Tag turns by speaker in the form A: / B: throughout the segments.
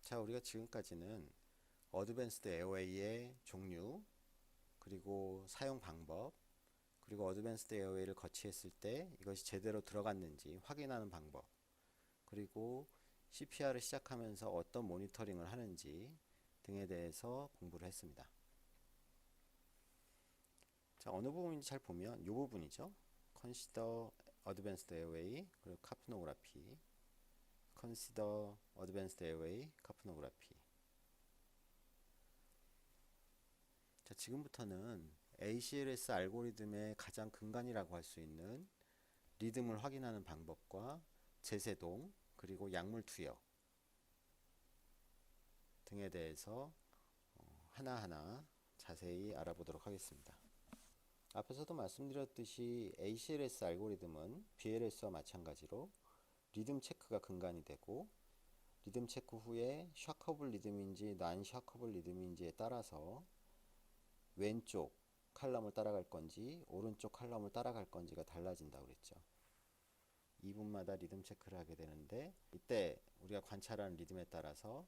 A: 자, 우리가 지금까지는 어드밴스드 에어웨이의 종류, 그리고 사용 방법, 그리고 어드밴스드 에어웨이를 거치했을 때 이것이 제대로 들어갔는지 확인하는 방법, 그리고 CPR을 시작하면서 어떤 모니터링을 하는지 등에 대해서 공부를 했습니다. 자, 어느 부분인지 잘 보면 이 부분이죠. Consider Advanced Airway, 그리고 카프노그라피, Consider Advanced Airway, 카프노그라피. 자, 지금부터는 ACLS 알고리즘의 가장 근간이라고 할 수 있는 리듬을 확인하는 방법과 제세동, 그리고 약물 투여 등에 대해서 하나하나 자세히 알아보도록 하겠습니다. 앞에서도 말씀드렸듯이 ACLS 알고리즘은 BLS와 마찬가지로 리듬 체크가 근간이 되고, 리듬 체크 후에 샤커블 리듬인지 난 샤커블 리듬인지에 따라서 왼쪽 칼럼을 따라갈 건지 오른쪽 칼럼을 따라갈 건지가 달라진다고 그랬죠. 2분마다 리듬 체크를 하게 되는데, 이때 우리가 관찰하는 리듬에 따라서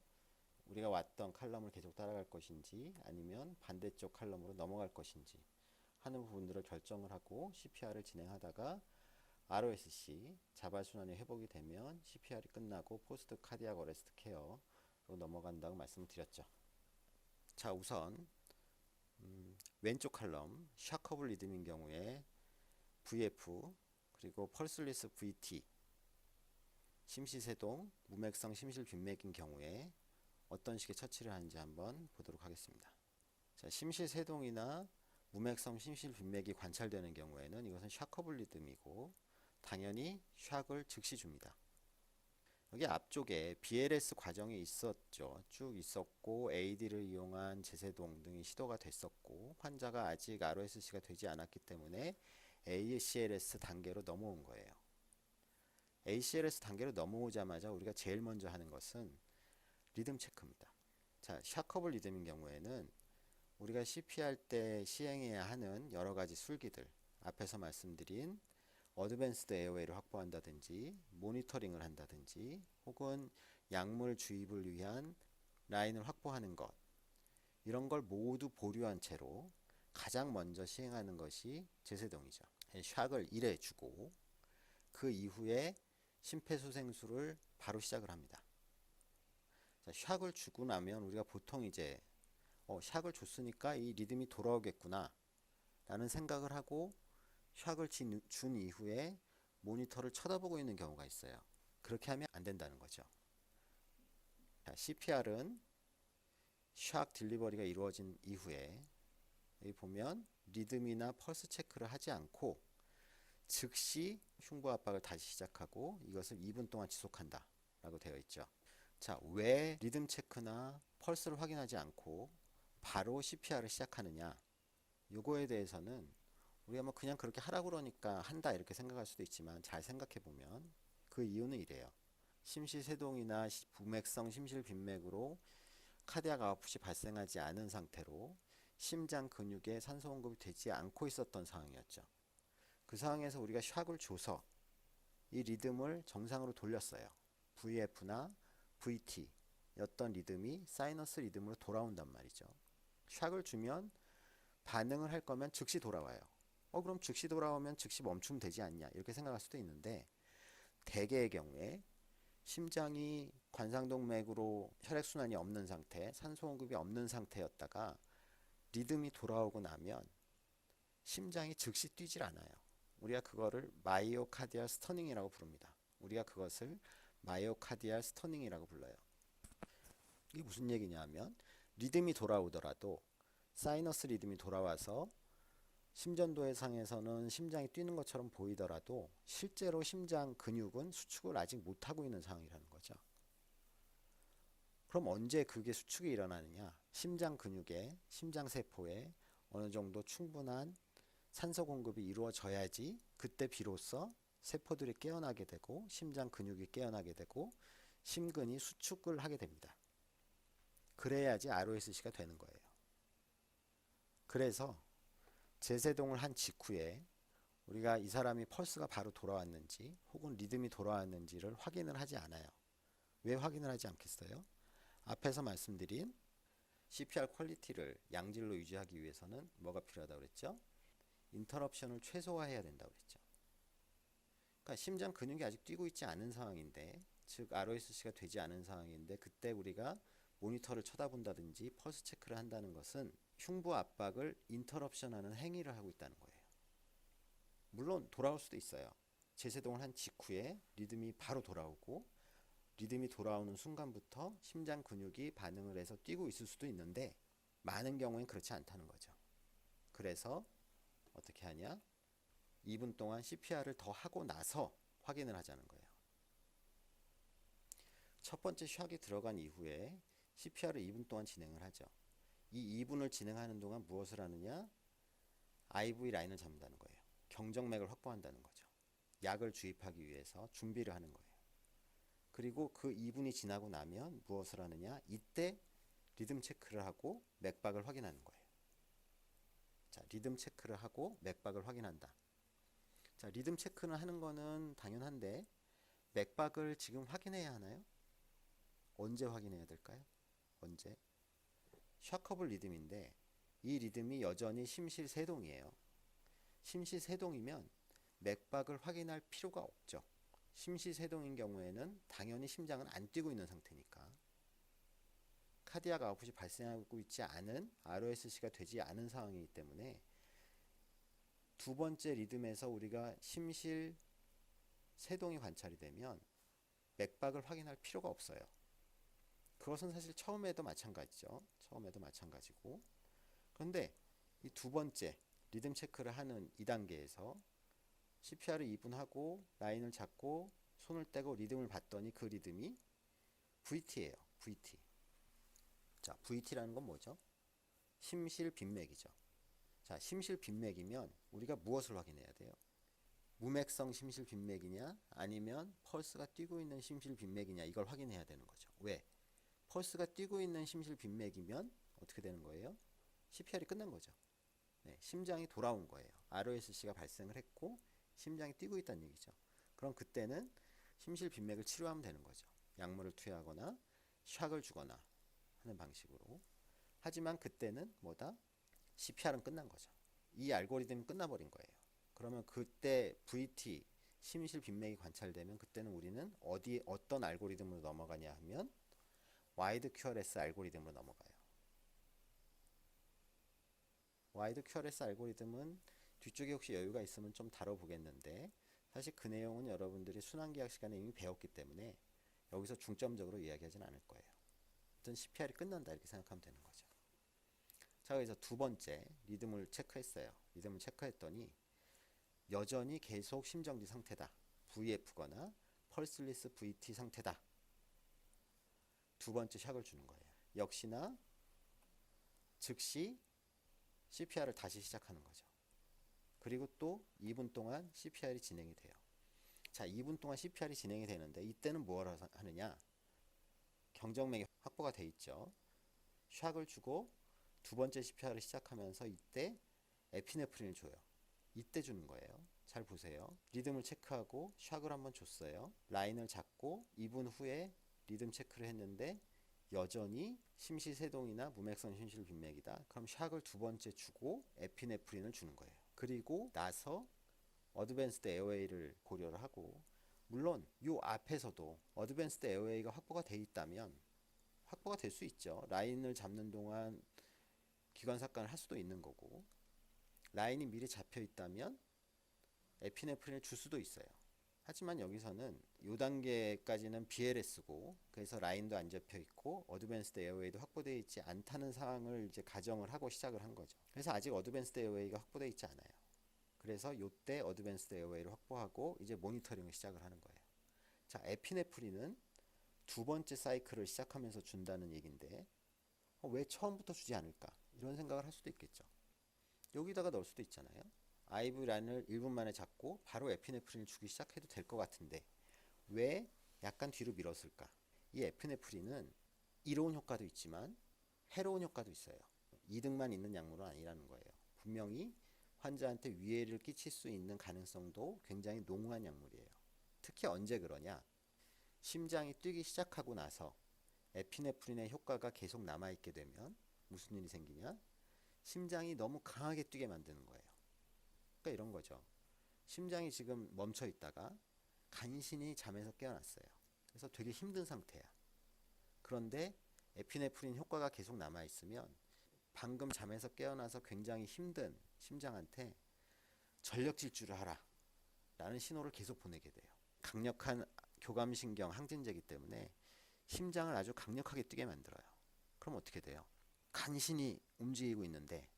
A: 우리가 왔던 칼럼을 계속 따라갈 것인지 아니면 반대쪽 칼럼으로 넘어갈 것인지 하는 부분들을 결정을 하고 CPR을 진행하다가 ROSC 자발순환이 회복이 되면 CPR이 끝나고 포스트 카디악 어레스트 케어로 넘어간다고 말씀을 드렸죠. 자, 우선 왼쪽 칼럼 샤커블 리듬인 경우에 VF 그리고 펄슬리스 VT 심시세동 무맥성 심실빈맥인 경우에 어떤 식의 처치를 하는지 한번 보도록 하겠습니다. 자, 심실세동이나 무맥성 심실빈맥이 관찰되는 경우에는 이것은 샤커블 리듬이고 당연히 샥을 즉시 줍니다. 여기 앞쪽에 BLS 과정이 있었죠. 쭉 있었고 AD를 이용한 제세동 등이 시도가 됐었고 환자가 아직 ROSC가 되지 않았기 때문에 ACLS 단계로 넘어온 거예요. ACLS 단계로 넘어오자마자 우리가 제일 먼저 하는 것은 리듬 체크입니다. 자, 샤커블 리듬인 경우에는 우리가 CPR 때 시행해야 하는 여러 가지 술기들, 앞에서 말씀드린 어드밴스드 에어웨이를 확보한다든지 모니터링을 한다든지 혹은 약물 주입을 위한 라인을 확보하는 것, 이런 걸 모두 보류한 채로 가장 먼저 시행하는 것이 제세동이죠. 샥을 1회 주고 그 이후에 심폐소생술을 바로 시작을 합니다. 자, 샥을 주고 나면 우리가 보통 이제 샥을 줬으니까 이 리듬이 돌아오겠구나 라는 생각을 하고 샥을 준 이후에 모니터를 쳐다보고 있는 경우가 있어요. 그렇게 하면 안 된다는 거죠. 자, CPR은 샥 딜리버리가 이루어진 이후에 여기 보면 리듬이나 펄스 체크를 하지 않고 즉시 흉부 압박을 다시 시작하고 이것을 2분 동안 지속한다 라고 되어 있죠. 자, 왜 리듬 체크나 펄스를 확인하지 않고 바로 CPR을 시작하느냐, 요거에 대해서는 우리가 뭐 그냥 그렇게 하라고 그러니까 한다 이렇게 생각할 수도 있지만 잘 생각해 보면 그 이유는 이래요. 심시세동이나 부맥성 심실빈맥으로 카디악 아웃풋이 발생하지 않은 상태로 심장 근육에 산소 공급이 되지 않고 있었던 상황이었죠. 그 상황에서 우리가 샥을 줘서 이 리듬을 정상으로 돌렸어요. VF나 VT 였던 리듬이 사이너스 리듬으로 돌아온단 말이죠. 샥을 주면 반응을 할 거면 즉시 돌아와요. 그럼 즉시 돌아오면 즉시 멈추면 되지 않냐 이렇게 생각할 수도 있는데, 대개의 경우에 심장이 관상동맥으로 혈액순환이 없는 상태, 산소 공급이 없는 상태였다가 리듬이 돌아오고 나면 심장이 즉시 뛰질 않아요. 우리가 그거를 마이오카디알 스터닝이라고 부릅니다. 우리가 그것을 마이오카디알 스터닝이라고 불러요. 이게 무슨 얘기냐면 리듬이 돌아오더라도 사이너스 리듬이 돌아와서 심전도의 상에서는 심장이 뛰는 것처럼 보이더라도 실제로 심장 근육은 수축을 아직 못하고 있는 상황이라는 거죠. 그럼 언제 그게 수축이 일어나느냐? 심장 근육에, 심장세포에 어느 정도 충분한 산소 공급이 이루어져야지 그때 비로소 세포들이 깨어나게 되고 심장 근육이 깨어나게 되고 심근이 수축을 하게 됩니다. 그래야지 ROSC가 되는 거예요. 그래서 제세동을 한 직후에 우리가 이 사람이 펄스가 바로 돌아왔는지 혹은 리듬이 돌아왔는지를 확인을 하지 않아요. 왜 확인을 하지 않겠어요? 앞에서 말씀드린 CPR 퀄리티를 양질로 유지하기 위해서는 뭐가 필요하다고 그랬죠? 인터럽션을 최소화해야 된다고 그랬죠. 그러니까 심장 근육이 아직 뛰고 있지 않은 상황인데, 즉 ROSC가 되지 않은 상황인데, 그때 우리가 모니터를 쳐다본다든지 펄스 체크를 한다는 것은 흉부 압박을 인터럽션하는 행위를 하고 있다는 거예요. 물론 돌아올 수도 있어요. 재세동을 한 직후에 리듬이 바로 돌아오고, 리듬이 돌아오는 순간부터 심장 근육이 반응을 해서 뛰고 있을 수도 있는데, 많은 경우엔 그렇지 않다는 거죠. 그래서 어떻게 하냐? 2분 동안 CPR을 더 하고 나서 확인을 하자는 거예요. 첫 번째 샥이 들어간 이후에 CPR을 2분 동안 진행을 하죠. 이 2분을 진행하는 동안 무엇을 하느냐? IV 라인을 잡는다는 거예요. 경정맥을 확보한다는 거죠. 약을 주입하기 위해서 준비를 하는 거예요. 그리고 그 2분이 지나고 나면 무엇을 하느냐? 이때 리듬 체크를 하고 맥박을 확인하는 거예요. 자, 리듬 체크를 하고 맥박을 확인한다. 자, 리듬 체크는 하는 거는 당연한데, 맥박을 지금 확인해야 하나요? 언제 확인해야 될까요? 언제? 샤커블 리듬인데, 이 리듬이 여전히 심실세동이에요. 심실세동이면 맥박을 확인할 필요가 없죠. 심실세동인 경우에는 당연히 심장은 안 뛰고 있는 상태니까. 카디악 아웃풋이 발생하고 있지 않은 ROSC가 되지 않은 상황이기 때문에 두 번째 리듬에서 우리가 심실 세동이 관찰이 되면 맥박을 확인할 필요가 없어요. 그것은 사실 처음에도 마찬가지죠. 처음에도 마찬가지고. 그런데 이 두 번째 리듬 체크를 하는 2단계에서 CPR을 2분 하고 라인을 잡고 손을 떼고 리듬을 봤더니 그 리듬이 VT예요. VT. 자, VT라는 건 뭐죠? 심실빈맥이죠. 자, 심실빈맥이면 우리가 무엇을 확인해야 돼요? 무맥성 심실빈맥이냐 아니면 펄스가 뛰고 있는 심실빈맥이냐, 이걸 확인해야 되는 거죠. 왜? 펄스가 뛰고 있는 심실빈맥이면 어떻게 되는 거예요? CPR이 끝난 거죠. 네, 심장이 돌아온 거예요. ROSC가 발생을 했고 심장이 뛰고 있다는 얘기죠. 그럼 그때는 심실빈맥을 치료하면 되는 거죠. 약물을 투여하거나 샥을 주거나 하는 방식으로. 하지만 그때는 뭐다? CPR은 끝난 거죠. 이 알고리즘이 끝나버린 거예요. 그러면 그때 VT, 심실빈맥이 관찰되면 그때는 우리는 어떤 알고리즘으로 넘어가냐 하면 와이드 QRS 알고리즘으로 넘어가요. 와이드 QRS 알고리즘은 뒤쪽에 혹시 여유가 있으면 좀 다뤄보겠는데, 사실 그 내용은 여러분들이 순환계약 시간에 이미 배웠기 때문에 여기서 중점적으로 이야기하진 않을 거예요. 어떤 CPR이 끝난다 이렇게 생각하면 되는 거죠. 자, 그래서 두 번째 리듬을 체크했어요. 리듬을 체크했더니 여전히 계속 심정지 상태다. VF거나 펄슬리스 VT 상태다. 두 번째 샥을 주는 거예요. 역시나 즉시 CPR을 다시 시작하는 거죠. 그리고 또 2분 동안 CPR이 진행이 돼요. 자, 2분 동안 CPR이 진행이 되는데 이때는 뭘 하느냐? 경정맥이 확보가 돼 있죠. 샥을 주고 두 번째 CPR을 시작하면서 이때 에피네프린을 줘요. 이때 주는 거예요. 잘 보세요. 리듬을 체크하고 샥을 한번 줬어요. 라인을 잡고 2분 후에 리듬 체크를 했는데 여전히 심시세동이나 무맥성 심실빈맥이다. 그럼 샥을 두 번째 주고 에피네프린을 주는 거예요. 그리고 나서 어드밴스드 에어웨이를 고려를 하고, 물론 이 앞에서도 어드밴스드 에어웨이가 확보가 돼 있다면 확보가 될 수 있죠. 라인을 잡는 동안 기관삭관을 할 수도 있는 거고, 라인이 미리 잡혀 있다면 에피네프린을 줄 수도 있어요. 하지만 여기서는 이 단계까지는 BLS고, 그래서 라인도 안 잡혀 있고 어드밴스드 에어웨이도 확보되어 있지 않다는 상황을 이제 가정을 하고 시작을 한 거죠. 그래서 아직 어드밴스드 에어웨이가 확보되어 있지 않아요. 그래서 이때 어드밴스드 에어웨이를 확보하고 이제 모니터링을 시작을 하는 거예요. 자, 에피네프린은 두 번째 사이클을 시작하면서 준다는 얘기인데 왜 처음부터 주지 않을까? 이런 생각을 할 수도 있겠죠. 여기다가 넣을 수도 있잖아요. IV 라인을 1분 만에 잡고 바로 에피네프린을 주기 시작해도 될 것 같은데 왜 약간 뒤로 밀었을까? 이 에피네프린은 이로운 효과도 있지만 해로운 효과도 있어요. 이득만 있는 약물은 아니라는 거예요. 분명히 환자한테 위해를 끼칠 수 있는 가능성도 굉장히 농후한 약물이에요. 특히 언제 그러냐? 심장이 뛰기 시작하고 나서 에피네프린의 효과가 계속 남아있게 되면 무슨 일이 생기냐? 심장이 너무 강하게 뛰게 만드는 거예요. 그러니까 이런 거죠. 심장이 지금 멈춰 있다가 간신히 잠에서 깨어났어요. 그래서 되게 힘든 상태야. 그런데 에피네프린 효과가 계속 남아있으면 방금 잠에서 깨어나서 굉장히 힘든 심장한테 전력 질주를 하라 라는 신호를 계속 보내게 돼요. 강력한 교감신경 항진제이기 때문에 심장을 아주 강력하게 뛰게 만들어요. 그럼 어떻게 돼요? 간신히 움직이고 있는데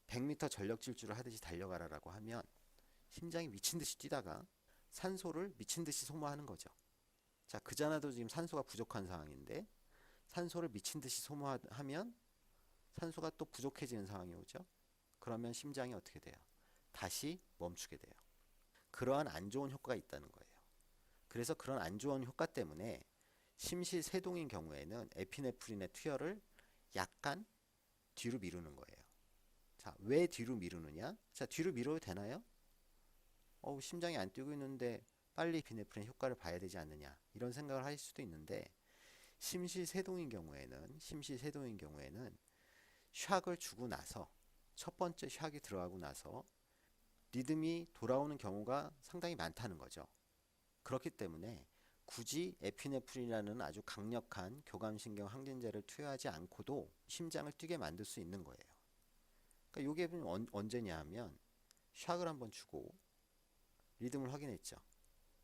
A: 100m 전력 질주를 하듯이 달려가라라고 하면 심장이 미친 듯이 뛰다가 산소를 미친 듯이 소모하는 거죠. 자, 그자나도 지금 산소가 부족한 상황인데 산소를 미친 듯이 소모하면 산소가 또 부족해지는 상황이 오죠. 그러면 심장이 어떻게 돼요? 다시 멈추게 돼요. 그러한 안 좋은 효과가 있다는 거예요. 그래서 그런 안 좋은 효과 때문에 심시세동인 경우에는 에피네프린의 투여를 약간 뒤로 미루는 거예요. 자, 왜 뒤로 미루느냐? 자, 뒤로 미뤄도 되나요? 심장이 안 뛰고 있는데 빨리 에피네프린 효과를 봐야 되지 않느냐 이런 생각을 하실 수도 있는데 심시세동인 경우에는 샥을 주고 나서 첫 번째 샥이 들어가고 나서 리듬이 돌아오는 경우가 상당히 많다는 거죠. 그렇기 때문에 굳이 에피네프린이라는 아주 강력한 교감신경 항진제를 투여하지 않고도 심장을 뛰게 만들 수 있는 거예요. 그러니까 이게 언제냐 하면 샥을 한번 주고 리듬을 확인했죠.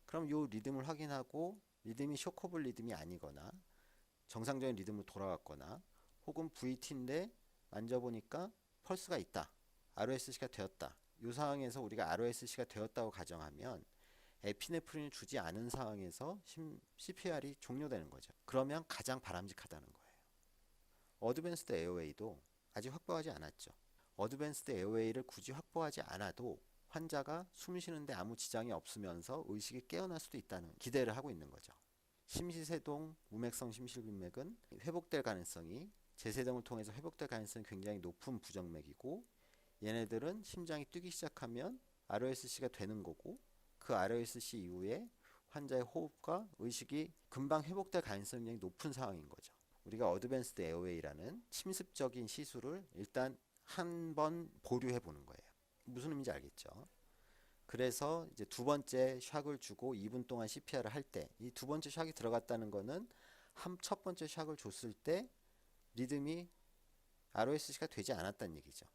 A: 그럼 이 리듬을 확인하고 리듬이 쇼커블 리듬이 아니거나 정상적인 리듬으로 돌아왔거나 혹은 VT인데 만져보니까 펄스가 있다. ROSC가 되었다. 이 상황에서 우리가 ROSC가 되었다고 가정하면 에피네프린을 주지 않은 상황에서 CPR이 종료되는 거죠. 그러면 가장 바람직하다는 거예요. 어드밴스드 에어웨이도 아직 확보하지 않았죠. 어드밴스드 에어웨이를 굳이 확보하지 않아도 환자가 숨 쉬는데 아무 지장이 없으면서 의식이 깨어날 수도 있다는 기대를 하고 있는 거죠. 심시세동 무맥성 심실빈맥은 회복될 가능성이 제세동을 통해서 회복될 가능성이 굉장히 높은 부정맥이고 얘네들은 심장이 뛰기 시작하면 ROSC가 되는 거고 그 ROSC 이후에 환자의 호흡과 의식이 금방 회복될 가능성이 굉장히 높은 상황인 거죠. 우리가 어드밴스드 에어웨이라는 침습적인 시술을 일단 한번 보류해 보는 거예요. 무슨 의미인지 알겠죠? 그래서 이제 두 번째 샥을 주고 2분 동안 CPR을 할 때 이 두 번째 샥이 들어갔다는 거는 첫 번째 샥을 줬을 때 리듬이 ROSC가 되지 않았다는 얘기죠.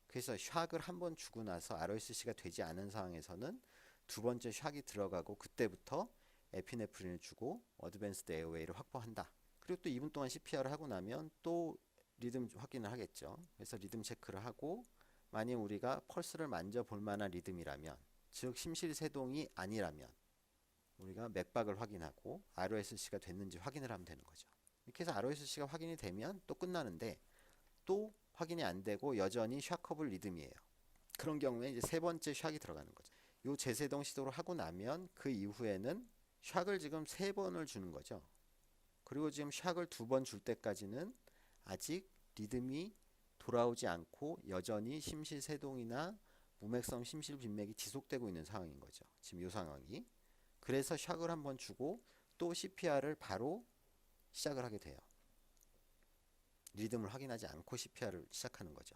A: 그래서 샥을 한번 주고 나서 ROSC가 되지 않은 상황에서는 두 번째 샥이 들어가고 그때부터 에피네프린을 주고 어드밴스드 에어웨이를 확보한다. 그리고 또 2분 동안 CPR을 하고 나면 또 리듬 확인을 하겠죠. 그래서 리듬 체크를 하고 만약 우리가 펄스를 만져볼 만한 리듬이라면 즉 심실세동이 아니라면 우리가 맥박을 확인하고 ROSC가 됐는지 확인을 하면 되는 거죠. 이렇게 해서 ROSC가 확인이 되면 또 끝나는데 또 확인이 안 되고 여전히 샤커블 리듬이에요. 그런 경우에 이제 세 번째 샥이 들어가는 거죠. 요 제세동 시도를 하고 나면 그 이후에는 샥을 지금 3번을 주는 거죠. 그리고 지금 샥을 2번 줄 때까지는 아직 리듬이 돌아오지 않고 여전히 심실세동이나 무맥성 심실빈맥이 지속되고 있는 상황인 거죠. 지금 이 상황이. 그래서 샥을 한번 주고 또 CPR을 바로 시작을 하게 돼요. 리듬을 확인하지 않고 CPR을 시작하는 거죠.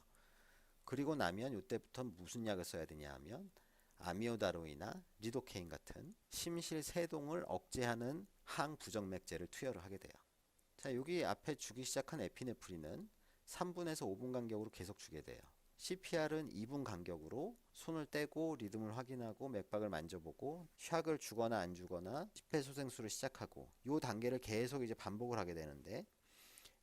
A: 그리고 나면 이때부터 무슨 약을 써야 되냐 하면 아미오다로이나 리도케인 같은 심실세동을 억제하는 항부정맥제를 투여를 하게 돼요. 자, 여기 앞에 주기 시작한 에피네프린은 3분에서 5분 간격으로 계속 주게 돼요. CPR은 2분 간격으로 손을 떼고 리듬을 확인하고 맥박을 만져보고 샥을 주거나 안 주거나 심폐소생술을 시작하고 이 단계를 계속 이제 반복을 하게 되는데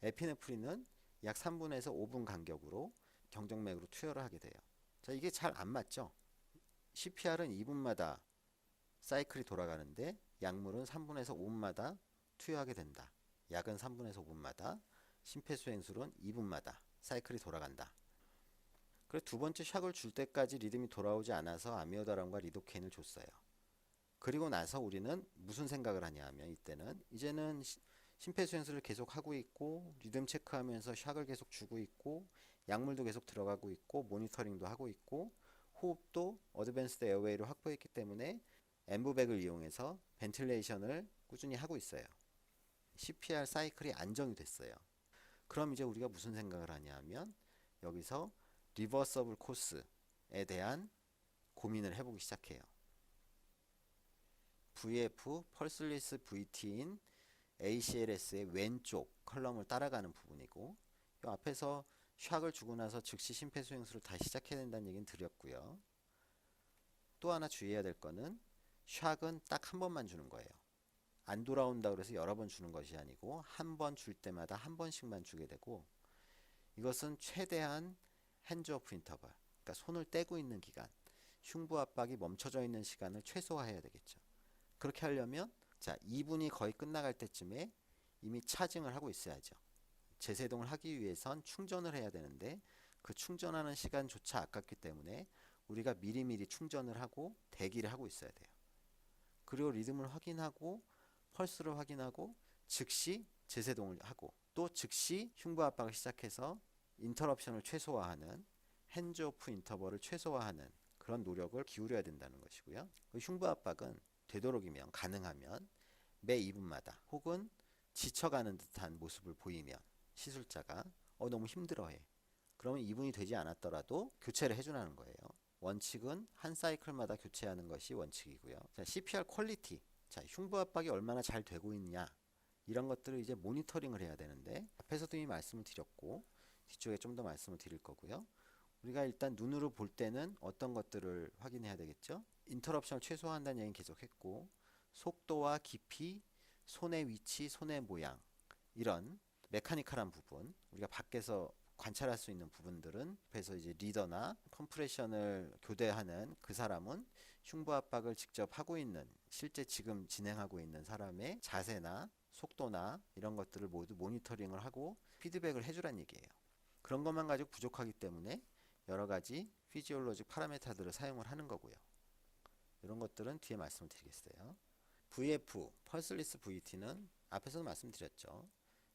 A: 에피네프린은 약 3분에서 5분 간격으로 경정맥으로 투여를 하게 돼요. 자, 이게 잘 안 맞죠? CPR은 2분마다 사이클이 돌아가는데 약물은 3분에서 5분마다 투여하게 된다. 약은 3분에서 5분마다, 심폐소생술은 2분마다 사이클이 돌아간다. 그래서 두 번째 샥을 줄 때까지 리듬이 돌아오지 않아서 아미오다론과 리도케인을 줬어요. 그리고 나서 우리는 무슨 생각을 하냐 하면 이제는 심폐소생술을 계속 하고 있고 리듬 체크하면서 샥을 계속 주고 있고 약물도 계속 들어가고 있고 모니터링도 하고 있고 호흡도 어드밴스드 에어웨이를 확보했기 때문에 엠브백을 이용해서 벤틸레이션을 꾸준히 하고 있어요. CPR 사이클이 안정이 됐어요. 그럼 이제 우리가 무슨 생각을 하냐 하면 여기서 리버서블 코스에 대한 고민을 해보기 시작해요. VF 펄슬리스 VT인 ACLS의 왼쪽 컬럼을 따라가는 부분이고, 이 앞에서 샥을 주고 나서 즉시 심폐소생술을 다시 시작해야 된다는 얘기는 드렸고요. 또 하나 주의해야 될 거는 샥은 딱 한 번만 주는 거예요. 안 돌아온다 그래서 여러 번 주는 것이 아니고 한 번 줄 때마다 한 번씩만 주게 되고, 이것은 최대한 핸즈 오프 인터벌, 그러니까 손을 떼고 있는 기간, 흉부 압박이 멈춰져 있는 시간을 최소화해야 되겠죠. 그렇게 하려면 자 2분이 거의 끝나갈 때쯤에 이미 차징을 하고 있어야죠. 재세동을 하기 위해선 충전을 해야 되는데 그 충전하는 시간조차 아깝기 때문에 우리가 미리미리 충전을 하고 대기를 하고 있어야 돼요. 그리고 리듬을 확인하고 펄스를 확인하고 즉시 재세동을 하고 또 즉시 흉부 압박을 시작해서 인터럽션을 최소화하는 핸즈 오프 인터벌을 최소화하는 그런 노력을 기울여야 된다는 것이고요. 그 흉부 압박은 되도록이면 가능하면 매 2분마다 혹은 지쳐가는 듯한 모습을 보이면 시술자가 너무 힘들어해. 그러면 2분이 되지 않았더라도 교체를 해주라는 거예요. 원칙은 한 사이클마다 교체하는 것이 원칙이고요. 자, CPR 퀄리티. 자, 흉부 압박이 얼마나 잘 되고 있냐. 이런 것들을 이제 모니터링을 해야 되는데 앞에서도 이미 말씀을 드렸고 뒤쪽에 좀 더 말씀을 드릴 거고요. 우리가 일단 눈으로 볼 때는 어떤 것들을 확인해야 되겠죠? 인터럽션을 최소화한다는 얘기는 계속했고 속도와 깊이, 손의 위치, 손의 모양 이런 메카니컬한 부분 우리가 밖에서 관찰할 수 있는 부분들은 그래서 이제 리더나 컴프레션을 교대하는 그 사람은 흉부 압박을 직접 하고 있는 실제 지금 진행하고 있는 사람의 자세나 속도나 이런 것들을 모두 모니터링을 하고 피드백을 해주란 얘기예요. 그런 것만 가지고 부족하기 때문에 여러 가지 피지올로직 파라메타들을 사용을 하는 거고요. 이런 것들은 뒤에 말씀을 드리겠어요. VF, 펄슬리스 VT는 앞에서도 말씀드렸죠.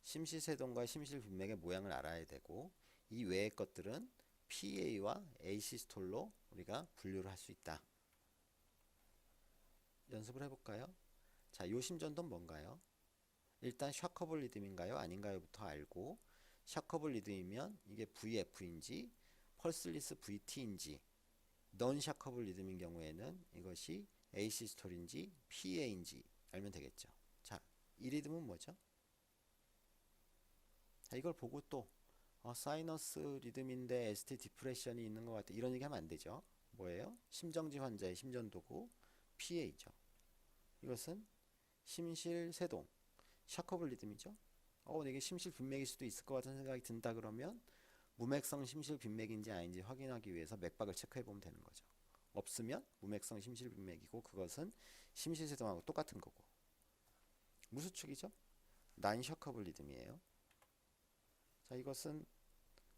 A: 심시세동과 심실빈맥의 모양을 알아야 되고 이 외의 것들은 PA와 AC스톨로 우리가 분류를 할 수 있다. 연습을 해볼까요? 자, 요 심전도는 뭔가요? 일단 샤커블 리듬인가요? 아닌가요?부터 알고 샤커블 리듬이면 이게 VF인지 펄슬리스 VT인지 넌 샤커블 리듬인 경우에는 이것이 AC스톨인지 PA인지 알면 되겠죠. 자, 이 리듬은 뭐죠? 자, 이걸 보고 또 사이너스 리듬인데 ST 디프레션이 있는 것 같아 이런 얘기 하면 안 되죠. 뭐예요? 심정지 환자의 심전도고 PA죠. 이것은 심실세동 샤커블 리듬이죠. 이게 심실빈맥일 수도 있을 것 같은 생각이 든다 그러면 무맥성 심실빈맥인지 아닌지 확인하기 위해서 맥박을 체크해 보면 되는 거죠. 없으면 무맥성 심실빈맥이고 그것은 심실세동하고 똑같은 거고. 무슨 축이죠? 난셔커블 리듬이에요. 자, 이것은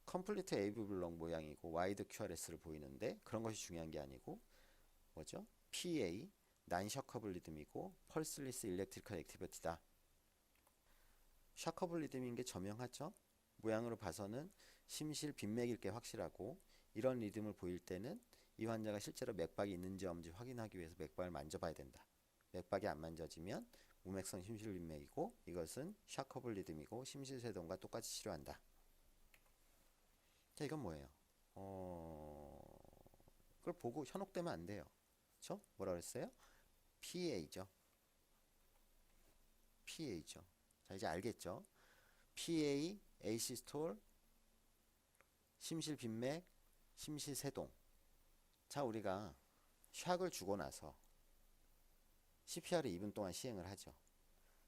A: 컴플리트 에이브 블럭 모양이고 와이드 QRS를 보이는데 그런 것이 중요한 게 아니고 뭐죠? PA 난셔커블 리듬이고 펄슬리스 일렉트리컬 액티비티다. 샤커블 리듬인 게 저명하죠? 모양으로 봐서는 심실 빈맥일 게 확실하고 이런 리듬을 보일 때는 이 환자가 실제로 맥박이 있는지 없는지 확인하기 위해서 맥박을 만져봐야 된다. 맥박이 안 만져지면 무맥성 심실 빈맥이고 이것은 샤커블 리듬이고 심실세동과 똑같이 치료한다. 자, 이건 뭐예요? 그걸 보고 현혹되면 안 돼요. 그렇죠? 뭐라 그랬어요? PA죠. PA죠. 자, 이제 알겠죠? PA, AC스톨, 심실빈맥, 심실세동. 자, 우리가 샥을 주고 나서 CPR을 2분 동안 시행을 하죠.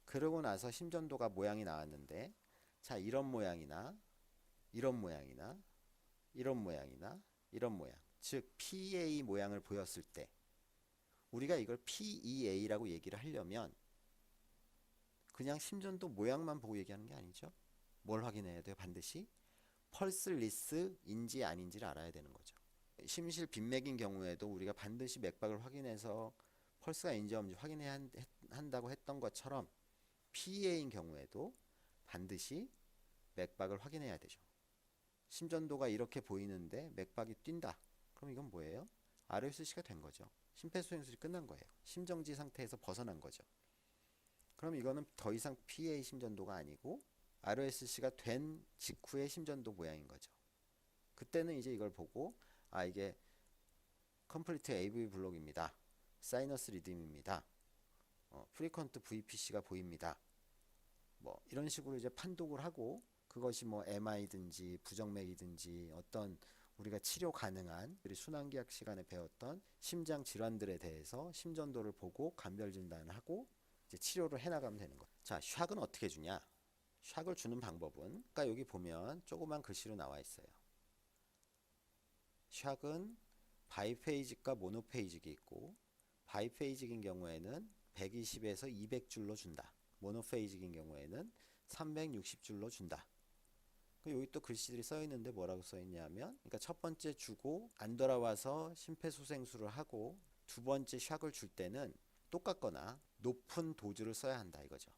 A: 그러고 나서 심전도가 모양이 나왔는데 자, 이런 모양이나 이런 모양이나 이런 모양이나 이런 모양 즉 PA 모양을 보였을 때 우리가 이걸 PEA라고 얘기를 하려면 그냥 심전도 모양만 보고 얘기하는 게 아니죠. 뭘 확인해야 돼요? 반드시 펄슬리스인지 아닌지를 알아야 되는 거죠. 심실 빈맥인 경우에도 우리가 반드시 맥박을 확인해서 펄스가 인지 없는지 확인해야 한다고 했던 것처럼 PEA인 경우에도 반드시 맥박을 확인해야 되죠. 심전도가 이렇게 보이는데 맥박이 뛴다. 그럼 이건 뭐예요? RSC가 된 거죠. 심폐소생술이 끝난 거예요. 심정지 상태에서 벗어난 거죠. 그럼 이거는 더 이상 PA 심전도가 아니고 ROSC가 된 직후의 심전도 모양인 거죠. 그때는 이제 이걸 보고 아 이게 컴플리트 AV 블록입니다. 사이너스 리듬입니다. 프리퀀트 VPC가 보입니다. 뭐 이런 식으로 이제 판독을 하고 그것이 뭐 MI든지 부정맥이든지 어떤 우리가 치료 가능한 우리 순환기학 시간에 배웠던 심장 질환들에 대해서 심전도를 보고 감별 진단을 하고 이제 치료를 해나가면 되는 거예요. 자, 샥은 어떻게 주냐? 샥을 주는 방법은 그러니까 여기 보면 조그만 글씨로 나와 있어요. 샥은 바이페이직과 모노페이직이 있고 바이페이직인 경우에는 120에서 200줄로 준다. 모노페이직인 경우에는 360줄로 준다. 여기 또 글씨들이 써 있는데 뭐라고 써 있냐면 그러니까 첫 번째 주고 안 돌아와서 심폐소생술을 하고 두 번째 샥을 줄 때는 똑같거나 높은 도주를 써야 한다 이거죠.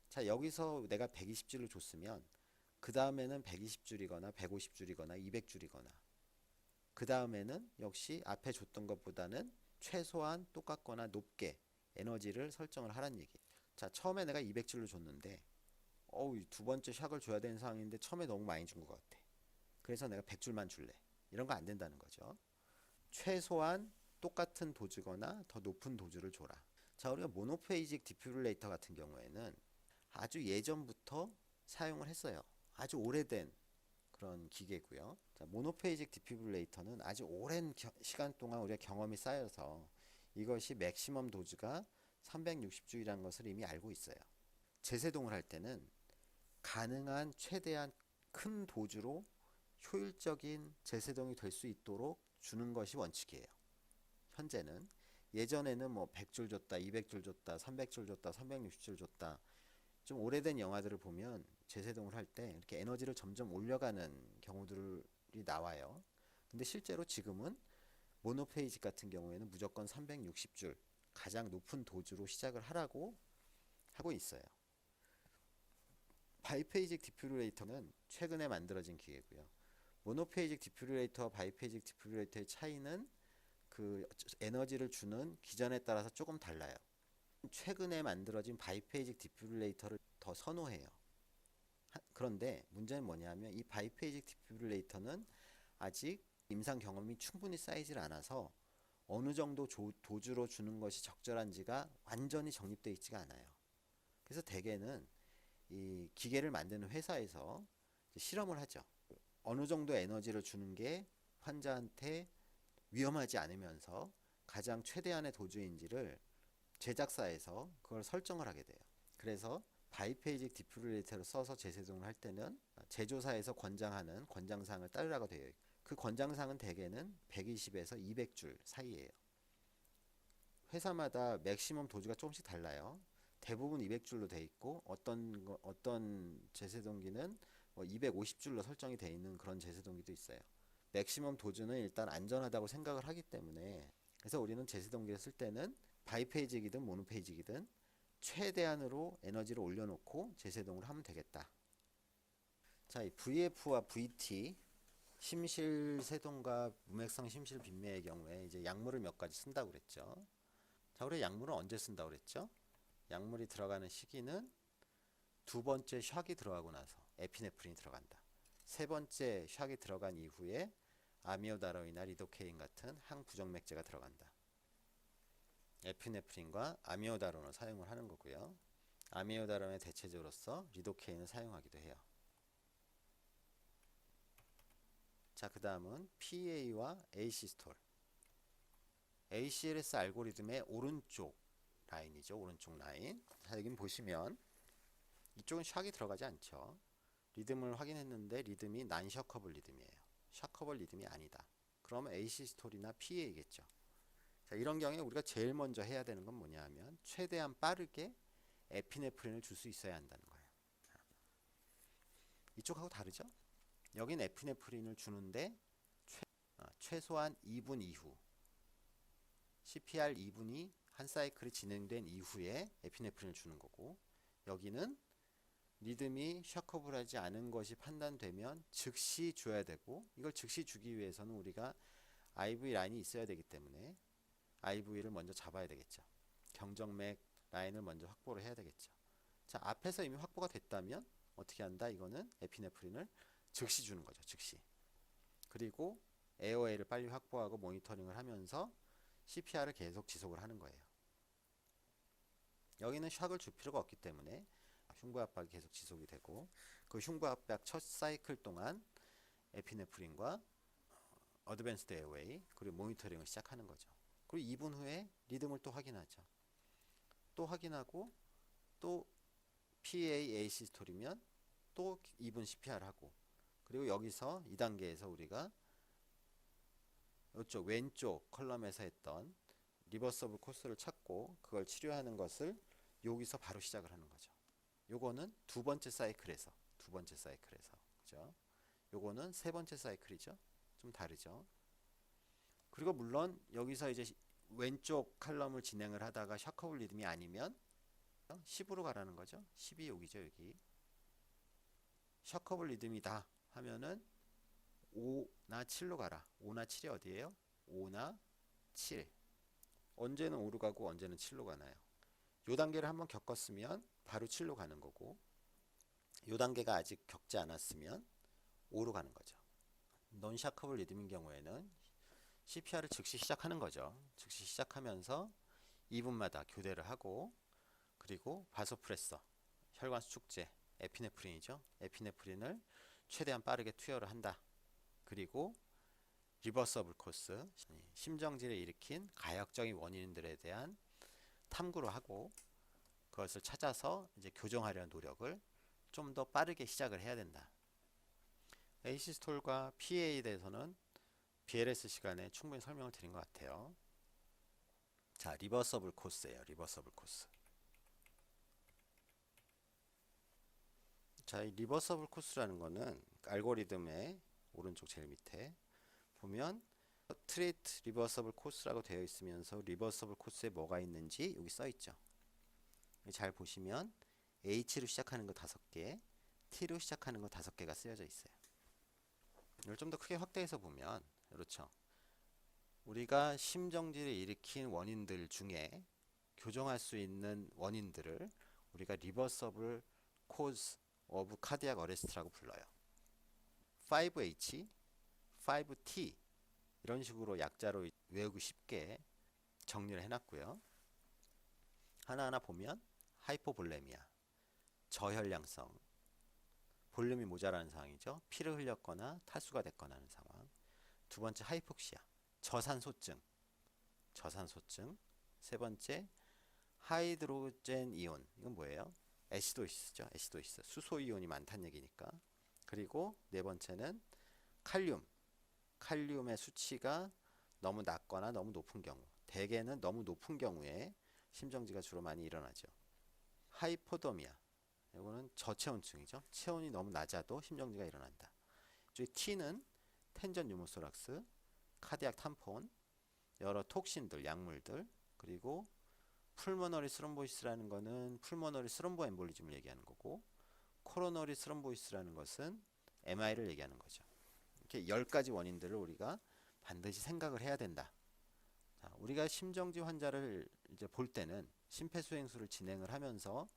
A: 자, 여기서 내가 120줄을 줬으면 그 다음에는 120줄이거나 150줄이거나 200줄이거나 그 다음에는 역시 앞에 줬던 것보다는 최소한 똑같거나 높게 에너지를 설정을 하란 얘기. 자, 처음에 내가 200줄을 줬는데 두 번째 샥을 줘야 되는 상황인데 처음에 너무 많이 준 것 같아. 그래서 내가 100줄만 줄래. 이런 거 안 된다는 거죠. 최소한 똑같은 도주거나 더 높은 도주를 줘라. 자, 우리가 모노페이직 디피브릴레이터 같은 경우에는 아주 예전부터 사용을 했어요. 아주 오래된 그런 기계고요. 자, 모노페이직 디피브릴레이터는 아주 오랜 시간 동안 우리가 경험이 쌓여서 이것이 맥시멈 도주가 360주이라는 것을 이미 알고 있어요. 재세동을 할 때는 가능한 최대한 큰 도주로 효율적인 재세동이 될 수 있도록 주는 것이 원칙이에요. 현재는 예전에는 뭐 100줄 줬다, 200줄 줬다, 300줄 줬다, 360줄 줬다. 좀 오래된 영화들을 보면 재세동을 할 때 이렇게 에너지를 점점 올려가는 경우들이 나와요. 근데 실제로 지금은 모노페이직 같은 경우에는 무조건 360줄 가장 높은 도주로 시작을 하라고 하고 있어요. 바이페이직 디피브릴레이터는 최근에 만들어진 기계고요. 모노페이직 디피브릴레이터와 바이페이직 디피브릴레이터의 차이는 그 에너지를 주는 기전에 따라서 조금 달라요. 최근에 만들어진 바이페이직 디피브릴레이터를 더 선호해요. 그런데 문제는 뭐냐면 이 바이페이직 디피브릴레이터는 아직 임상 경험이 충분히 쌓이질 않아서 어느 정도 도주로 주는 것이 적절한지가 완전히 정립되어 있지가 않아요. 그래서 대개는 이 기계를 만드는 회사에서 실험을 하죠. 어느 정도 에너지를 주는 게 환자한테 위험하지 않으면서 가장 최대한의 도주인지를 제작사에서 그걸 설정을 하게 돼요. 그래서 바이페이직 디피브릴레이터를 써서 재세동을 할 때는 제조사에서 권장하는 권장사항을 따르라고 되어 있고 그 권장사항은 대개는 120에서 200줄 사이예요. 회사마다 맥시멈 도주가 조금씩 달라요. 대부분 200줄로 돼 있고 어떤 재세동기는 250줄로 설정이 돼 있는 그런 재세동기도 있어요. 맥시멈 도주는 일단 안전하다고 생각을 하기 때문에 그래서 우리는 재세동기를 쓸 때는 바이페이직이든 모노페이직이든 최대한으로 에너지를 올려놓고 재세동을 하면 되겠다. 자, 이 VF와 VT 심실세동과 무맥성 심실빈매의 경우에 이제 약물을 몇 가지 쓴다고 그랬죠. 자, 우리 약물은 언제 쓴다고 그랬죠? 약물이 들어가는 시기는 두 번째 샥이 들어가고 나서 에피네프린이 들어간다. 세 번째 샥이 들어간 이후에 아미오다로이나 리도케인 같은 항부정맥제가 들어간다. 에피네프린과 아미오다론을 사용을 하는 거고요. 아미오다론의 대체제로서 리도케인을 사용하기도 해요. 자, 그 다음은 PA와 AC스톨. ACLS 알고리즘의 오른쪽 라인이죠. 오른쪽 라인. 자, 여기 보시면 이쪽은 샥이 들어가지 않죠. 리듬을 확인했는데 리듬이 난셔커블 리듬이에요. 샤커블 리듬이 아니다. 그러면 AC스톨이나 PA겠죠. 자, 이런 경우에 우리가 제일 먼저 해야 되는 건 뭐냐 하면 최대한 빠르게 에피네프린을 줄 수 있어야 한다는 거예요. 이쪽하고 다르죠? 여긴 에피네프린을 주는데 최소한 2분 이후 CPR 2분이 한 사이클이 진행된 이후에 에피네프린을 주는 거고 여기는 리듬이 샤커블하지 않은 것이 판단되면 즉시 줘야 되고 이걸 즉시 주기 위해서는 우리가 IV 라인이 있어야 되기 때문에 IV를 먼저 잡아야 되겠죠. 경정맥 라인을 먼저 확보를 해야 되겠죠. 자, 앞에서 이미 확보가 됐다면 어떻게 한다? 이거는 에피네프린을 즉시 주는 거죠. 즉시. 그리고 AOA를 빨리 확보하고 모니터링을 하면서 CPR을 계속 지속을 하는 거예요. 여기는 샥을 줄 필요가 없기 때문에 흉부압박이 계속 지속이 되고, 그 흉부압박 첫 사이클 동안 에피네프린과 어드밴스드 에어웨이 그리고 모니터링을 시작하는 거죠. 그리고 2분 후에 리듬을 또 확인하죠. 또 확인하고 또 PA 에이시스톨이면 또 2분 CPR 하고, 그리고 여기서 2단계에서 우리가 이쪽 왼쪽 컬럼에서 했던 리버서블 코스를 찾고 그걸 치료하는 것을 여기서 바로 시작을 하는 거죠. 요거는 두 번째 사이클에서 그죠? 요거는 세 번째 사이클이죠. 좀 다르죠. 그리고 물론 여기서 이제 왼쪽 칼럼을 진행을 하다가 샤커블 리듬이 아니면 10으로 가라는 거죠. 10이 여기죠. 여기 샤커블 리듬이다 하면은 5나 7로 가라. 5나 7이 어디예요? 5나 7. 언제는 5로 가고 언제는 7로 가나요? 요 단계를 한번 겪었으면 바로 7로 가는 거고, 요 단계가 아직 겪지 않았으면 5로 가는 거죠. 논 샤커블 리듬인 경우에는 CPR을 즉시 시작하는 거죠. 즉시 시작하면서 2분마다 교대를 하고, 그리고 바소프레서, 혈관 수축제, 에피네프린이죠. 에피네프린을 최대한 빠르게 투여를 한다. 그리고 리버서블 코스, 심정지를 일으킨 가역적인 원인들에 대한 탐구를 하고 그것을 찾아서 이제 교정하려는 노력을 좀 더 빠르게 시작을 해야 된다. 에이시스톨과 PA에 대해서는 BLS 시간에 충분히 설명을 드린 것 같아요. 자, 리버서블 코스예요. 리버서블 코스. 자, 이 리버서블 코스라는 거는 알고리즘의 오른쪽 제일 밑에 보면 트리트 리버서블 코스라고 되어 있으면서 리버서블 코스에 뭐가 있는지 여기 써 있죠. 잘 보시면 H로 시작하는 거 5개, T로 시작하는 거 5개가 쓰여져 있어요. 이걸 좀 더 크게 확대해서 보면, 그렇죠. 우리가 심정지를 일으킨 원인들 중에 교정할 수 있는 원인들을 우리가 리버서블 코즈 오브 카디악 어레스트라고 불러요. 5H, 5T 이런 식으로 약자로 외우기 쉽게 정리를 해놨고요. 하나하나 보면 하이포볼레미아, 저혈량성, 볼륨이 모자라는 상황이죠. 피를 흘렸거나 탈수가 됐거나 하는 상황. 두 번째 하이폭시아, 저산소증. 세 번째 하이드로젠 이온, 이건 뭐예요? 애시도시스죠. 애시도시스, 수소 이온이 많다는 얘기니까. 그리고 네 번째는 칼륨의 수치가 너무 낮거나 너무 높은 경우, 대개는 너무 높은 경우에 심정지가 주로 많이 일어나죠. 하이포도미아, 이거는 저체온증이죠. 체온이 너무 낮아도 심정지가 일어난다. 저희 T는 텐전 유모소락스, 카디악 탐폰, 여러 톡신들, 약물들, 그리고 풀모너리 스럼보이스라는 거는 풀모너리 스럼보 엠볼리즘을 얘기하는 거고, 코로너리 스럼보이스라는 것은 MI를 얘기하는 거죠. 이렇게 10가지 원인들을 우리가 반드시 생각을 해야 된다. 자, 우리가 심정지 환자를 이제 볼 때는 심폐소생술을 진행을 하면서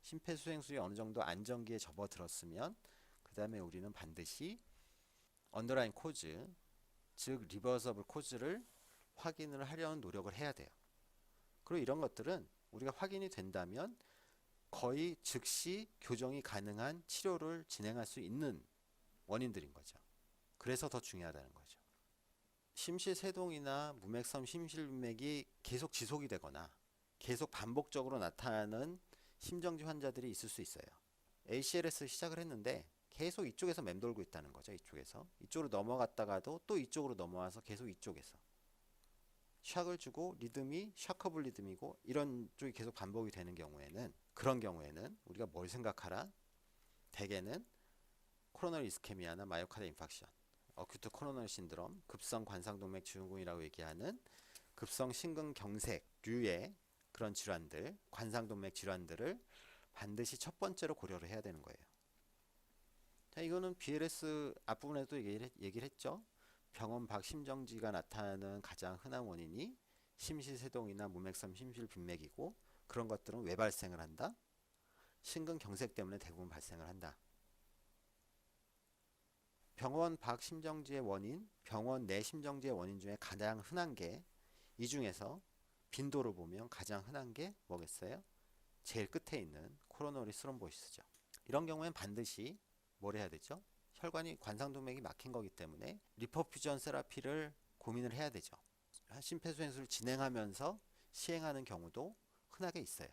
A: 심폐소생술이 어느 정도 안정기에 접어들었으면 그 다음에 우리는 반드시 언더라인 코즈, 즉 리버서블 코즈를 확인을 하려는 노력을 해야 돼요. 그리고 이런 것들은 우리가 확인이 된다면 거의 즉시 교정이 가능한 치료를 진행할 수 있는 원인들인 거죠. 그래서 더 중요하다는 거죠. 심실세동이나 무맥섬 심실빈맥이 계속 지속이 되거나 계속 반복적으로 나타나는 심정지 환자들이 있을 수 있어요. ACLS 시작을 했는데 계속 이쪽에서 맴돌고 있다는 거죠. 이쪽으로 넘어갔다가도 또 이쪽으로 넘어와서 계속 이쪽에서 샥을 주고 리듬이 샤커블 리듬이고 이런 쪽이 계속 반복이 되는 경우에는, 그런 경우에는 우리가 뭘 생각하라? 대개는 코로너리 이스케미아나 마이오카드 인팍션, 어큐트 코로너리 신드롬, 급성 관상동맥 증후군이라고 얘기하는 급성 심근경색류의 그런 질환들, 관상동맥 질환들을 반드시 첫 번째로 고려를 해야 되는 거예요. 자, 이거는 BLS 앞부분에도 얘기를 했죠. 병원 밖 심정지가 나타나는 가장 흔한 원인이 심실세동이나 무맥섬 심실빈맥이고, 그런 것들은 왜 발생을 한다? 심근경색 때문에 대부분 발생을 한다. 병원 밖 심정지의 원인, 병원 내 심정지의 원인 중에 가장 흔한 게 이 중에서 빈도를 보면 가장 흔한 게 뭐겠어요? 제일 끝에 있는 코로너리 스럼보시스죠. 이런 경우엔 반드시 뭘 해야 되죠? 혈관이 관상동맥이 막힌 거기 때문에 리퍼퓨전 세라피를 고민을 해야 되죠. 심폐소생술을 진행하면서 시행하는 경우도 흔하게 있어요.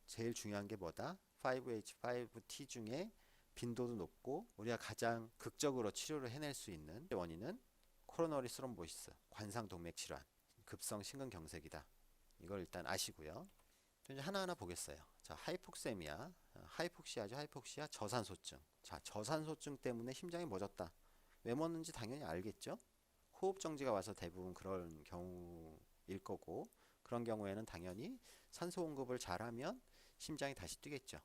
A: 제일 중요한 게 뭐다? 5H5T 중에 빈도도 높고 우리가 가장 극적으로 치료를 해낼 수 있는 원인은 코로너리 스럼보시스, 관상동맥 질환, 급성 심근경색이다. 이걸 일단 아시고요. 이제 하나하나 보겠어요. 자, 하이폭세미아, 하이폭시아죠. 하이폭시아, 저산소증. 자, 저산소증 때문에 심장이 멎었다. 왜 멎는지 당연히 알겠죠? 호흡 정지가 와서 대부분 그런 경우일 거고, 그런 경우에는 당연히 산소 공급을 잘하면 심장이 다시 뛰겠죠.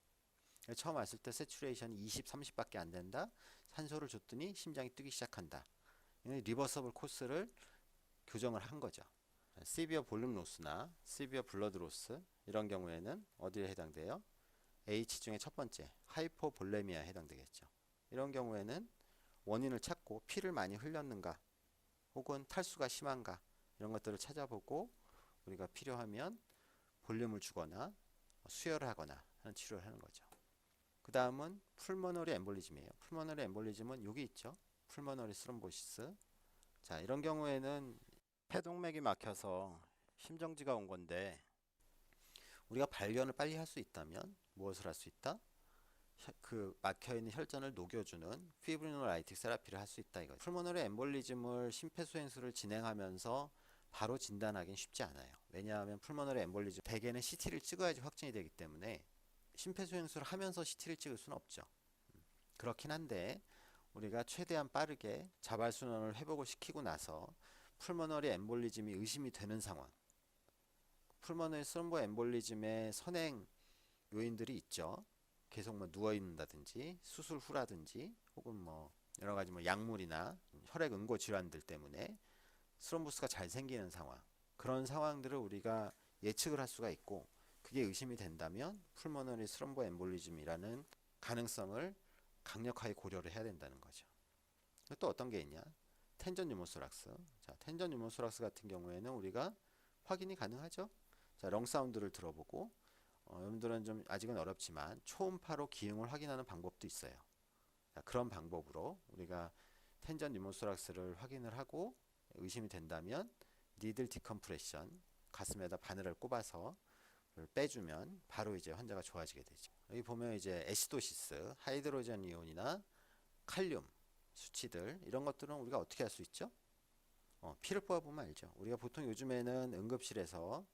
A: 처음 왔을 때 세츄레이션이 20, 30밖에 안 된다. 산소를 줬더니 심장이 뛰기 시작한다. 리버서블 코스를 교정을 한 거죠. 시비어 볼륨 로스나 시비어 블러드 로스 이런 경우에는 어디에 해당돼요? H 중에 첫 번째 하이포볼레미아에 해당되겠죠. 이런 경우에는 원인을 찾고 피를 많이 흘렸는가 혹은 탈수가 심한가 이런 것들을 찾아보고 우리가 필요하면 볼륨을 주거나 수혈을 하거나 하는 치료를 하는 거죠. 그 다음은 풀모너리 엠볼리즘이에요. 풀모너리 엠볼리즘은 여기 있죠. 풀모너리 스럼보시스. 자, 이런 경우에는 폐동맥이 막혀서 심정지가 온 건데 우리가 발견을 빨리 할 수 있다면 무엇을 할 수 있다? 그 막혀있는 혈전을 녹여주는 피브리노라이틱 세라피를 할 수 있다 이거죠. 풀모너리 엠볼리즘을 심폐소생술을 진행하면서 바로 진단하기는 쉽지 않아요. 왜냐하면 풀모너리 엠볼리즘 대개는 CT를 찍어야지 확진이 되기 때문에 심폐소생술을 하면서 CT를 찍을 수는 없죠. 그렇긴 한데 우리가 최대한 빠르게 자발순환을 회복을 시키고 나서 풀모너리 엠볼리즘이 의심이 되는 상황, 풀모너리 스럼보 엠볼리즘의 선행 요인들이 있죠. 계속 뭐 누워 있는다든지 수술 후라든지 혹은 뭐 여러 가지 뭐 약물이나 혈액 응고 질환들 때문에 스럼보스가 잘 생기는 상황, 그런 상황들을 우리가 예측을 할 수가 있고 그게 의심이 된다면 풀모너리 스럼보 엠볼리즘이라는 가능성을 강력하게 고려를 해야 된다는 거죠. 또 어떤 게 있냐? 텐전 유모소락스. 자, 텐전 유모소락스 같은 경우에는 우리가 확인이 가능하죠. 자, 령 사운드를 들어보고 여러분들은 좀 아직은 어렵지만 초음파로 기흉을 확인하는 방법도 있어요. 자, 그런 방법으로 우리가 텐전 유모소락스를 확인을 하고 의심이 된다면 니들 디컴프레션, 가슴에다 바늘을 꼽아서 빼주면 바로 이제 환자가 좋아지게 되죠. 여기 보면 이제 애시도시스, 하이드로젠 이온이나 칼륨 수치들 이런 것들은 우리가 어떻게 할 수 있죠? 피를 뽑아보면 알죠. 우리가 보통 요즘에는 응급실에서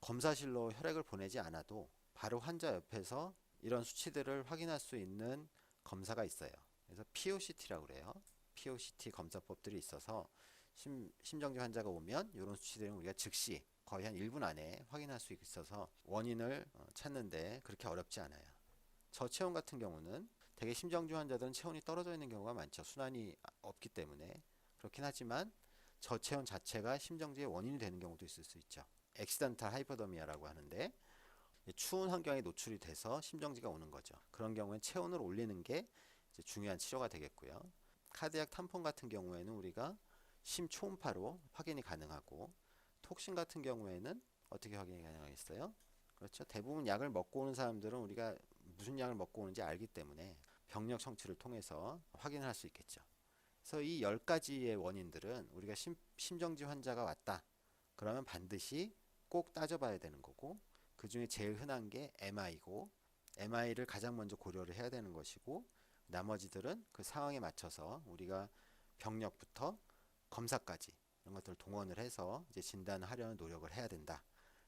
A: 검사실로 혈액을 보내지 않아도 바로 환자 옆에서 이런 수치들을 확인할 수 있는 검사가 있어요. 그래서 POCT라고 그래요. POCT 검사법들이 있어서 심정지 환자가 오면 이런 수치들은 우리가 즉시 거의 한 1분 안에 확인할 수 있어서 원인을 찾는데 그렇게 어렵지 않아요. 저체온 같은 경우는 대개 심정지 환자들은 체온이 떨어져 있는 경우가 많죠. 순환이 없기 때문에. 그렇긴 하지만 저체온 자체가 심정지의 원인이 되는 경우도 있을 수 있죠. 액시던탈 하이퍼더미아라고 하는데 추운 환경에 노출이 돼서 심정지가 오는 거죠. 그런 경우엔 체온을 올리는 게 이제 중요한 치료가 되겠고요. 카디악 탐폰 같은 경우에는 우리가 심초음파로 확인이 가능하고 톡신 같은 경우에는 어떻게 확인이 가능하겠어요? 그렇죠. 대부분 약을 먹고 오는 사람들은 우리가 무슨 약을 먹고 오는지 알기 때문에 병력 청취를 통해서 확인을 할 수 있겠죠. 그래서 이 10가지의 원인들은 우리가 심정지 환자가 왔다. 그러면 반드시 꼭 따져봐야 되는 거고 그 중에 제일 흔한 게 MI고 MI를 가장 먼저 고려를 해야 되는 것이고 나머지들은 그 상황에 맞춰서 우리가 병력부터 검사까지 이런 것들을 동원을 해서 이제 진단을 하려는 노력을 해야 된다.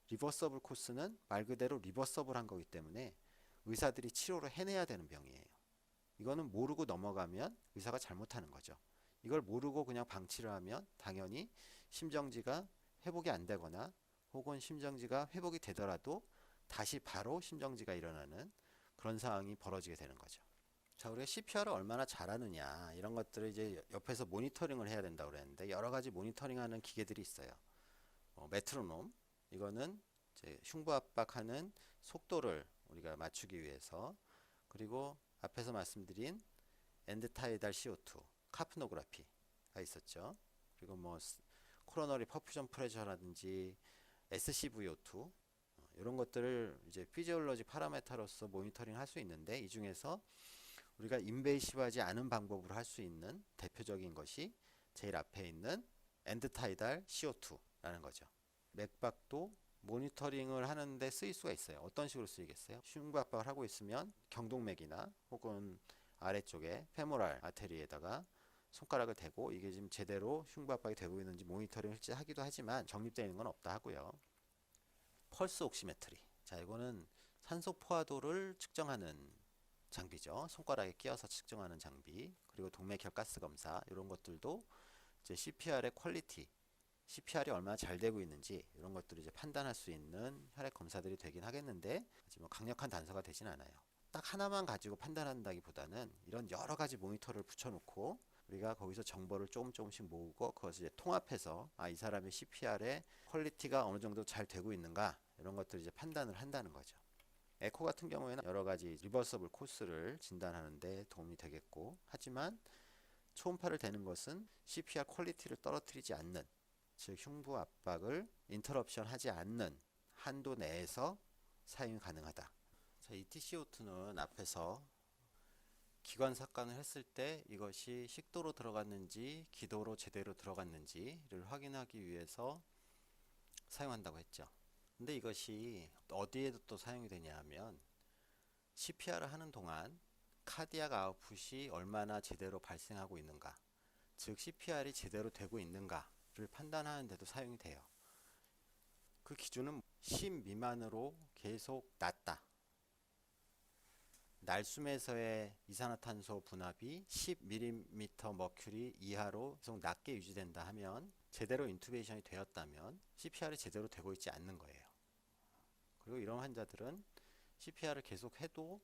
A: 리버서블 코스는 말 그대로 리버서블한 거기 때문에 의사들이 치료를 해내야 되는 병이에요. 이거는 모르고 넘어가면 의사가 잘못하는 거죠. 이걸 모르고 그냥 방치를 하면 당연히 심정지가 회복이 안 되거나 혹은 심정지가 회복이 되더라도 다시 바로 심정지가 일어나는 그런 상황이 벌어지게 되는 거죠. 자, 우리가 CPR을 얼마나 잘하느냐 이런 것들을 이제 옆에서 모니터링을 해야 된다고 그랬는데 여러 가지 모니터링하는 기계들이 있어요. 메트로놈, 이거는 이제 흉부 압박하는 속도를 우리가 맞추기 위해서. 그리고 앞에서 말씀드린 엔드타이달 CO2, 카프노그라피가 있었죠. 그리고 뭐 코로너리 퍼퓨전 프레셔라든지 SCVO2 이런 것들을 이제 피지올로지 파라메타로서 모니터링 할 수 있는데, 이 중에서 우리가 인베이시브하지 않은 방법으로 할 수 있는 대표적인 것이 제일 앞에 있는 엔드타이달 CO2라는 거죠. 맥박도 모니터링을 하는데 쓰일 수가 있어요. 어떤 식으로 쓰이겠어요? 흉부 압박을 하고 있으면 경동맥이나 혹은 아래쪽에 페모랄 아테리에다가 손가락을 대고 이게 지금 제대로 흉부 압박이 되고 있는지 모니터링을 하기도 하지만 정립되어 있는 건 없다 하고요. 펄스 옥시메트리. 자, 이거는 산소 포화도를 측정하는 장비죠. 손가락에 끼워서 측정하는 장비. 그리고 동맥혈 가스 검사, 이런 것들도 이제 CPR의 퀄리티, CPR이 얼마나 잘 되고 있는지 이런 것들을 이제 판단할 수 있는 혈액 검사들이 되긴 하겠는데, 뭐 강력한 단서가 되진 않아요. 딱 하나만 가지고 판단한다기보다는 이런 여러 가지 모니터를 붙여놓고 우리가 거기서 정보를 조금씩 모으고 그것을 이제 통합해서 이 사람의 CPR의 퀄리티가 어느 정도 잘 되고 있는가, 이런 것들을 이제 판단을 한다는 거죠. 에코 같은 경우에는 여러 가지 리버서블 코스를 진단하는데 도움이 되겠고, 하지만 초음파를 대는 것은 CPR 퀄리티를 떨어뜨리지 않는, 즉 흉부 압박을 인터럽션 하지 않는 한도 내에서 사용이 가능하다. 자, ETCO2는 앞에서 기관 삭관을 했을 때 이것이 식도로 들어갔는지 기도로 제대로 들어갔는지를 확인하기 위해서 사용한다고 했죠. 근데 이것이 어디에도 또 사용이 되냐 하면, CPR을 하는 동안 카디악 아웃풋이 얼마나 제대로 발생하고 있는가, 즉 CPR이 제대로 되고 있는가를 판단하는 데도 사용이 돼요. 그 기준은 10 미만으로 계속 낮다, 날숨에서의 이산화탄소 분압이 10mm 머큐리 이하로 계속 낮게 유지된다 하면, 제대로 인투베이션이 되었다면 CPR이 제대로 되고 있지 않는 거예요. 그리고 이런 환자들은 CPR을 계속 해도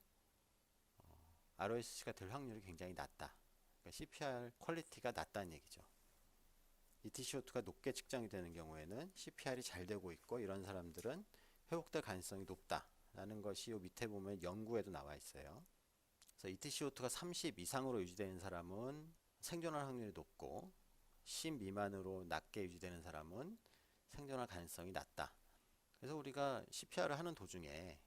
A: ROSC가 될 확률이 굉장히 낮다. 그러니까 CPR 퀄리티가 낮다는 얘기죠. ETCO2가 높게 측정이 되는 경우에는 CPR이 잘 되고 있고, 이런 사람들은 회복될 가능성이 높다라는 것이 이 밑에 보면 연구에도 나와 있어요. 그래서 ETCO2가 30 이상으로 유지되는 사람은 생존할 확률이 높고, 10 미만으로 낮게 유지되는 사람은 생존할 가능성이 낮다. 그래서 우리가 CPR을 하는 도중에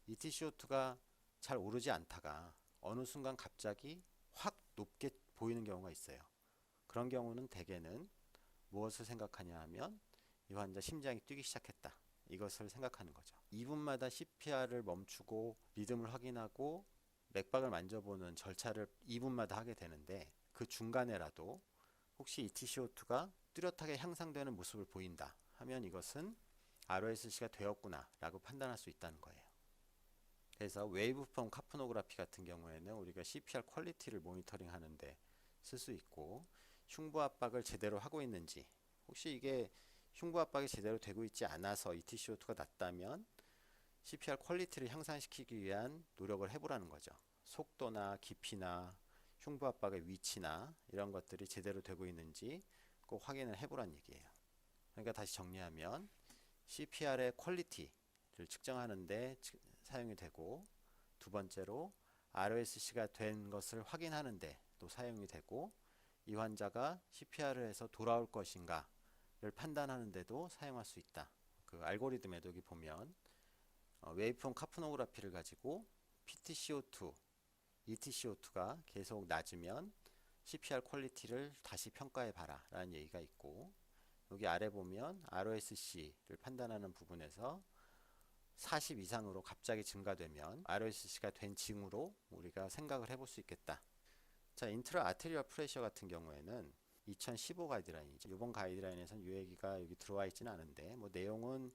A: ETCO2가 잘 오르지 않다가 어느 순간 갑자기 확 높게 보이는 경우가 있어요. 그런 경우는 대개는 무엇을 생각하냐 하면, 이 환자 심장이 뛰기 시작했다, 이것을 생각하는 거죠. 2분마다 CPR을 멈추고 리듬을 확인하고 맥박을 만져보는 절차를 2분마다 하게 되는데, 그 중간에라도 혹시 ETCO2가 뚜렷하게 향상되는 모습을 보인다 하면 이것은 ROSC가 되었구나 라고 판단할 수 있다는 거예요. 그래서 웨이브폼 카프노그라피 같은 경우에는 우리가 CPR 퀄리티를 모니터링 하는데 쓸 수 있고, 흉부 압박을 제대로 하고 있는지, 혹시 이게 흉부 압박이 제대로 되고 있지 않아서 ETCO2가 낮다면 CPR 퀄리티를 향상시키기 위한 노력을 해보라는 거죠. 속도나 깊이나 흉부 압박의 위치나 이런 것들이 제대로 되고 있는지 꼭 확인을 해보라는 얘기예요. 그러니까 다시 정리하면, CPR의 퀄리티를 측정하는데 사용이 되고, 두 번째로 ROSC가 된 것을 확인하는데 또 사용이 되고, 이 환자가 CPR을 해서 돌아올 것인가를 판단하는 데도 사용할 수 있다. 그 알고리즘에도 여기 보면 웨이브폼 카프노그라피를 가지고 PTCO2, ETCO2가 계속 낮으면 CPR 퀄리티를 다시 평가해 봐라 라는 얘기가 있고, 여기 아래 보면 ROSC를 판단하는 부분에서 40 이상으로 갑자기 증가되면 ROSC가 된 징후로 우리가 생각을 해볼 수 있겠다. 자, 인트라 아테리얼 프레셔 같은 경우에는 2015 가이드라인이죠. 이번 가이드라인에서는 이 얘기가 여기 들어와 있지는 않은데, 뭐 내용은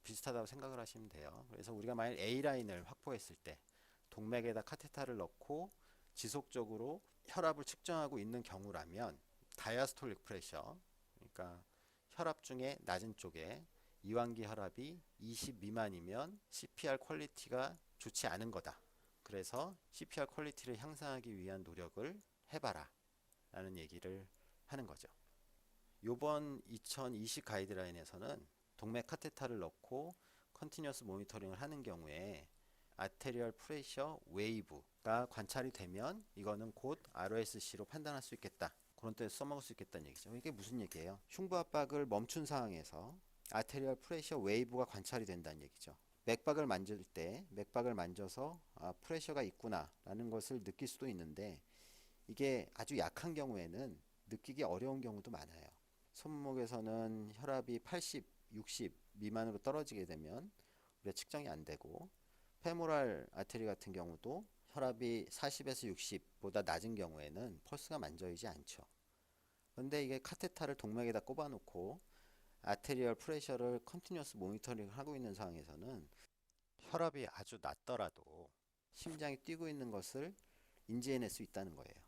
A: 비슷하다고 생각을 하시면 돼요. 그래서 우리가 만약 A라인을 확보했을 때 동맥에다 카테타를 넣고 지속적으로 혈압을 측정하고 있는 경우라면, 다이아스톨릭 프레셔, 그러니까 혈압 중에 낮은 쪽에 이완기 혈압이 20 미만이면 CPR 퀄리티가 좋지 않은 거다. 그래서 CPR 퀄리티를 향상하기 위한 노력을 해봐라 라는 얘기를 하는 거죠. 요번 2020 가이드라인에서는 동맥 카테타를 넣고 컨티뉴어스 모니터링을 하는 경우에 arterial pressure wave가 관찰이 되면 이거는 곧 ROSC로 판단할 수 있겠다. 그런 뜻에서 써먹을 수 있겠다는 얘기죠. 이게 무슨 얘기예요? 흉부 압박을 멈춘 상황에서 arterial pressure wave가 관찰이 된다는 얘기죠. 맥박을 만질 때 맥박을 만져서 프레셔가 있구나 라는 것을 느낄 수도 있는데 이게 아주 약한 경우에는 느끼기 어려운 경우도 많아요. 손목에서는 혈압이 80, 60 미만으로 떨어지게 되면 우리가 측정이 안 되고 페모랄 아테리 같은 경우도 혈압이 40에서 60보다 낮은 경우에는 펄스가 만져지지 않죠. 그런데 이게 카테타를 동맥에다 꼽아 놓고 아테리얼 프레셔를 컨티뉴어스 모니터링을 하고 있는 상황에서는 혈압이 아주 낮더라도 심장이 뛰고 있는 것을 인지해낼 수 있다는 거예요.